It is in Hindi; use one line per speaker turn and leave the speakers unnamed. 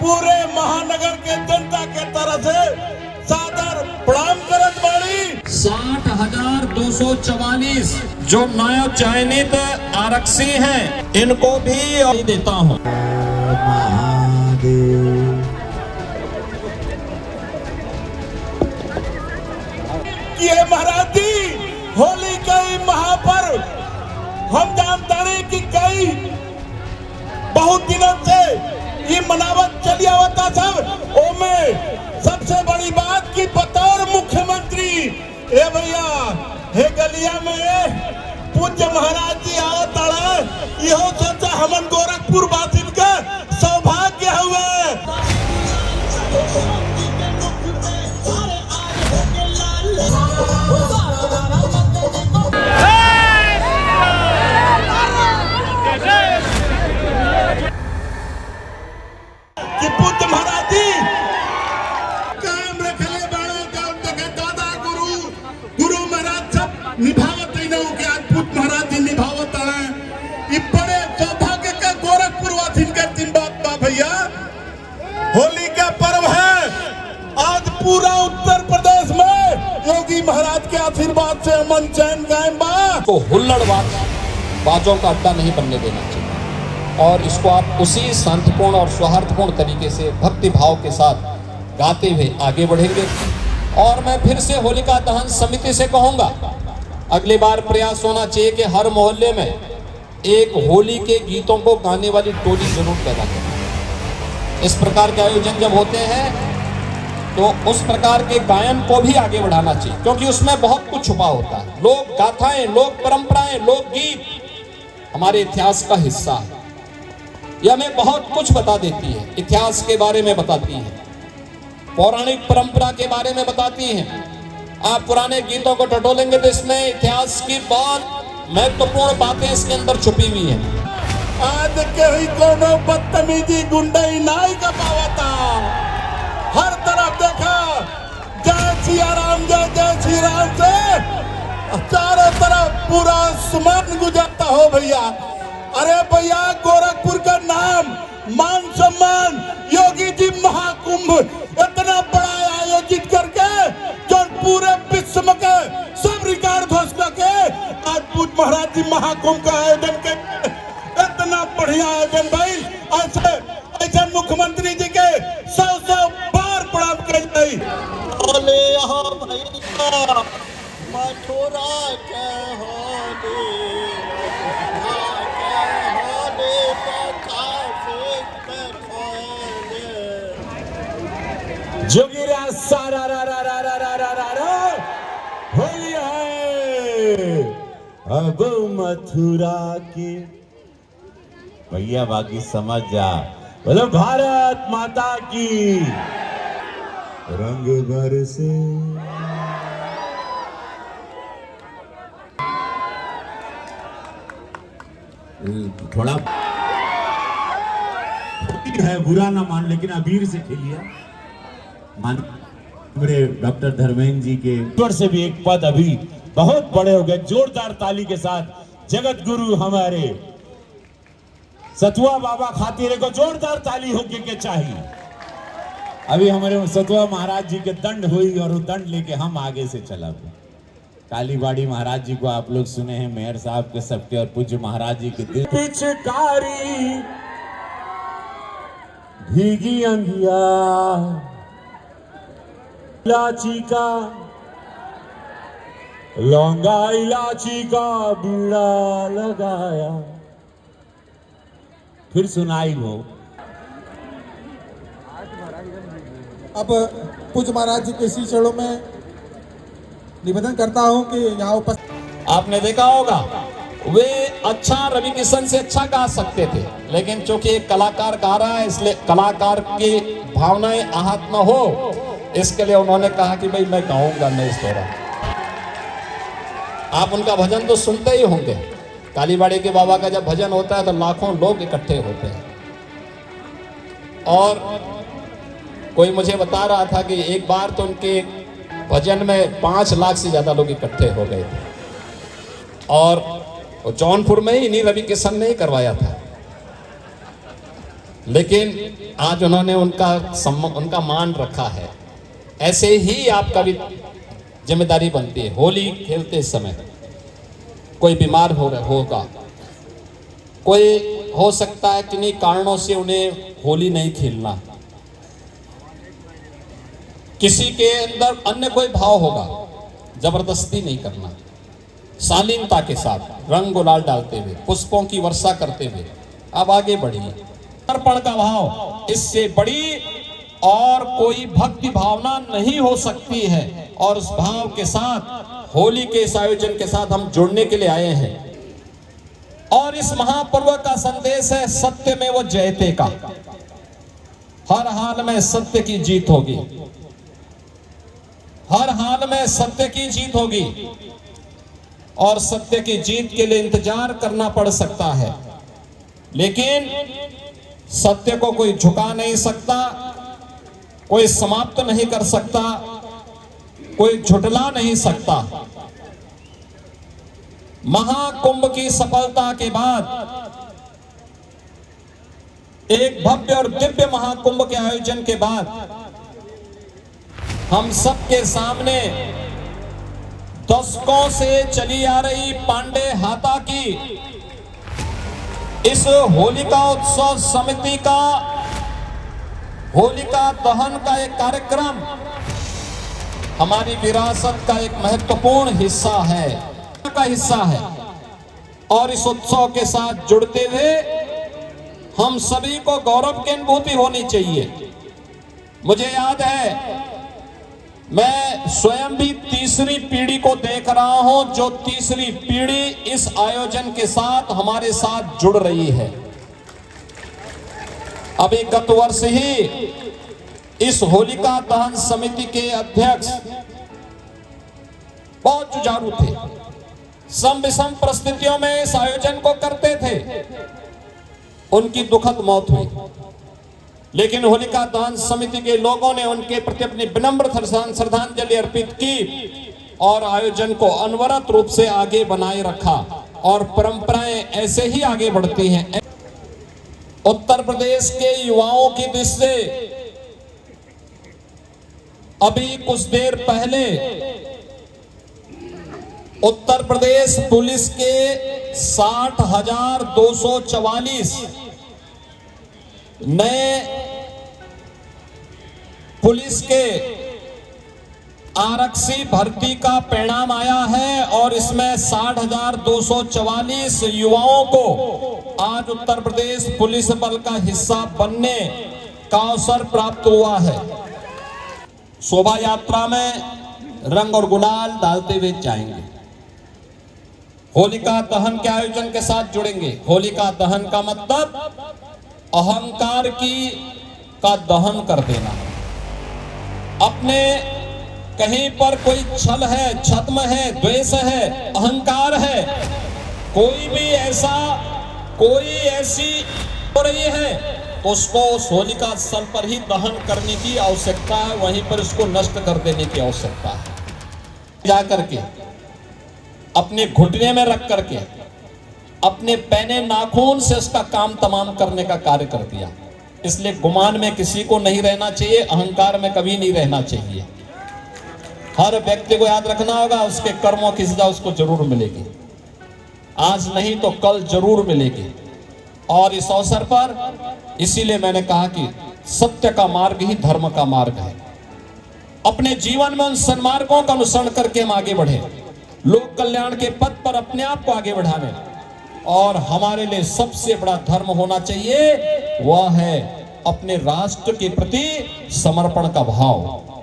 पूरे महानगर के जनता के तरफ से सादर प्रणाम करत बाड़ी।
60,244 जो नया चयनित आरक्षी हैं इनको भी देता हूँ।
ये महाराज जी होली कई महापर्व हम जानते हैं कि कई बहुत दिनों से ये मनावत चली आवता सब ओमे सबसे बड़ी बात की बतौर मुख्यमंत्री ए भैया हे गलिया में पूज्य महाराज जी आओ तड़ा यहो सोचा हमन गोरखपुर वासिन का सौभाग्य हुए। कि पूज्य महाराज जी कायम रखले बाड़ो दादा गुरु महाराज सब निभावत ही ना के आज पूज्य महाराज जी निभावत है। ये बड़े सौभाग्य का गोरखपुर वासिन का दिन बात बा भैया। होली का पर्व है आज पूरा उत्तर प्रदेश में योगी महाराज के आशीर्वाद से अमन चैन कायम बा।
तो हुल्लड़बाज बाजों का अड्डा नहीं बनने देना चाहिए और इसको आप उसी शांतिपूर्ण और सौहार्दपूर्ण तरीके से भक्ति भाव के साथ गाते हुए आगे बढ़ेंगे। और मैं फिर से होलिका दहन समिति से कहूंगा अगली बार प्रयास होना चाहिए कि हर मोहल्ले में एक होली के गीतों को गाने वाली टोली जरूर पैदा करें। इस प्रकार के आयोजन जब होते हैं तो उस प्रकार के गायन को भी आगे बढ़ाना चाहिए क्योंकि उसमें बहुत कुछ छुपा होता है। लोक गाथाएं, लोक परंपराएं, लोकगीत हमारे इतिहास का हिस्सा है। यह हमें बहुत कुछ बता देती है, इतिहास के बारे में बताती है, पौराणिक परंपरा के बारे में बताती है। आप पुराने गीतों को टटोलेंगे तो इसमें इतिहास की बहुत महत्वपूर्ण बातें इसके अंदर छुपी हुई हैं।
आज कहीं कोनो बदतमीजी गुंडाई नाई का पावता हर तरफ देखा जय सिया राम जय जय श्री राम से चारों तरफ पूरा सुमन गुजरता हो भैया। अरे भैया गोरखपुर का नाम मान सम्मान योगी जी महाकुंभ इतना बड़ा आयोजित करके जो पूरे विश्व के सब रिकॉर्ड ध्वस्त करके आज पूज्य महाराज जी महाकुंभ का आयोजन के इतना बढ़िया आयोजन भाई। ऐसे ऐसे मुख्यमंत्री जी के 100 बार प्रणाम कर भाई।
बोले यहाँ भैया मथुरा के होली
जोगिरा सारा रा रा रा रा रा रा रा रा होली है अब मथुरा की भैया बाकी समझ जा बोलो भारत माता की रंग बरसे। थोड़ा है बुरा ना मान लेकिन अबीर से खेलिए। मेरे डॉक्टर धर्मेंद्र जी के ऊपर से भी एक पद अभी बहुत बड़े हो गए। जोरदार ताली के साथ जगत गुरु हमारे सतुआ बाबा खातिर को जोरदार ताली होके के चाहिए। अभी हमारे सतुआ महाराज जी के दंड हुई और वो दंड लेके हम आगे से चला। कालीबाड़ी महाराज जी को आप लोग सुने हैं, मेयर साहब के सबके और पूज्य महाराज जी के दिल पिचकारी भीगी अंगिया इलाची का लौंगा इलाची का बीड़ा लगाया। फिर सुनाई हो।
अब पूज्य महाराज जी के चरणों में निवेदन करता हूं कि यहाँ उपस्थित
आपने देखा होगा वे अच्छा रवि किशन से अच्छा गा सकते थे, लेकिन चूंकि एक कलाकार गा रहा है इसलिए कलाकार की भावनाएं आहत न हो इसके लिए उन्होंने कहा कि भाई मैं गाऊंगा नहीं इस दौरान। आप उनका भजन तो सुनते ही होंगे। कालीबाड़ी के बाबा का जब भजन होता है तो लाखों लोग इकट्ठे होते हैं। और कोई मुझे बता रहा था कि एक बार तो उनके भजन में 5 लाख से ज्यादा लोग इकट्ठे हो गए थे और जौनपुर में ही नहीं रवि किशन ने ही करवाया था। लेकिन आज उन्होंने उनका मान रखा है। ऐसे ही आपका भी जिम्मेदारी बनती है। होली खेलते समय कोई बीमार होगा, कोई हो सकता है किन्हीं कारणों से उन्हें होली नहीं खेलना, किसी के अंदर अन्य कोई भाव होगा, जबरदस्ती नहीं करना, शालीनता के साथ रंग गुलाल डालते हुए, पुष्पों की वर्षा करते हुए अब आगे बढ़िए। समर्पण का भाव, इससे बड़ी और कोई भक्ति भावना नहीं हो सकती है। और उस भाव के साथ होली के इस आयोजन के साथ हम जुड़ने के लिए आए हैं। और इस महापर्व का संदेश है सत्य में वो जयते का। हर हाल में सत्य की जीत होगी, हर हाल में सत्य की जीत होगी। और सत्य की जीत के लिए इंतजार करना पड़ सकता है, लेकिन सत्य को कोई झुका नहीं सकता, कोई समाप्त नहीं कर सकता, कोई झुटला नहीं सकता। महाकुंभ की सफलता के बाद, एक भव्य और दिव्य महाकुंभ के आयोजन के बाद, हम सबके सामने दशकों से चली आ रही पांडे हाता की इस होलिका उत्सव समिति का होलिका दहन का एक कार्यक्रम हमारी विरासत का एक महत्वपूर्ण हिस्सा है। और इस उत्सव के साथ जुड़ते हुए हम सभी को गौरव की अनुभूति होनी चाहिए। मुझे याद है, मैं स्वयं भी तीसरी पीढ़ी को देख रहा हूं, जो तीसरी पीढ़ी इस आयोजन के साथ हमारे साथ जुड़ रही है। अभी गत वर्ष ही इस होलिका दहन समिति के अध्यक्ष बहुत जुझारू थे, सम विषम परिस्थितियों में इस आयोजन को करते थे। उनकी दुखद मौत हुई, लेकिन होलिका दहन समिति के लोगों ने उनके प्रति अपनी विनम्र श्रद्धांजलि अर्पित की और आयोजन को अनवरत रूप से आगे बनाए रखा। और परंपराएं ऐसे ही आगे बढ़ती हैं। उत्तर प्रदेश के युवाओं की दृष्टि से अभी कुछ देर पहले उत्तर प्रदेश पुलिस के 60,244 नए पुलिस के आरक्षी भर्ती का परिणाम आया है। और इसमें 60,244 युवाओं को आज उत्तर प्रदेश पुलिस बल का हिस्सा बनने का अवसर प्राप्त हुआ है। शोभा यात्रा में रंग और गुलाल डालते हुए जाएंगे, होलिका दहन के आयोजन के साथ जुड़ेंगे। होलिका दहन का मतलब अहंकार का दहन कर देना। अपने कहीं पर कोई छल है, छद्म है, द्वेष है, अहंकार है, कोई ऐसी हो रही है तो उसको उस होलिका स्थल पर ही दहन करने की आवश्यकता है, वहीं पर इसको नष्ट कर देने की आवश्यकता है। जाकर के अपने घुटने में रख करके अपने पैने नाखून से उसका काम तमाम करने का कार्य कर दिया। इसलिए गुमान में किसी को नहीं रहना चाहिए, अहंकार में कभी नहीं रहना चाहिए। हर व्यक्ति को याद रखना होगा, उसके कर्मों की सजा उसको जरूर मिलेगी, आज नहीं तो कल जरूर मिलेगी। और इस अवसर पर इसीलिए मैंने कहा कि सत्य का मार्ग ही धर्म का मार्ग है। अपने जीवन में उन सन्मार्गों का अनुसरण करके हम आगे बढ़े, लोक कल्याण के पथ पर अपने आप को आगे बढ़ाने। और हमारे लिए सबसे बड़ा धर्म होना चाहिए, वह है अपने राष्ट्र के प्रति समर्पण का भाव।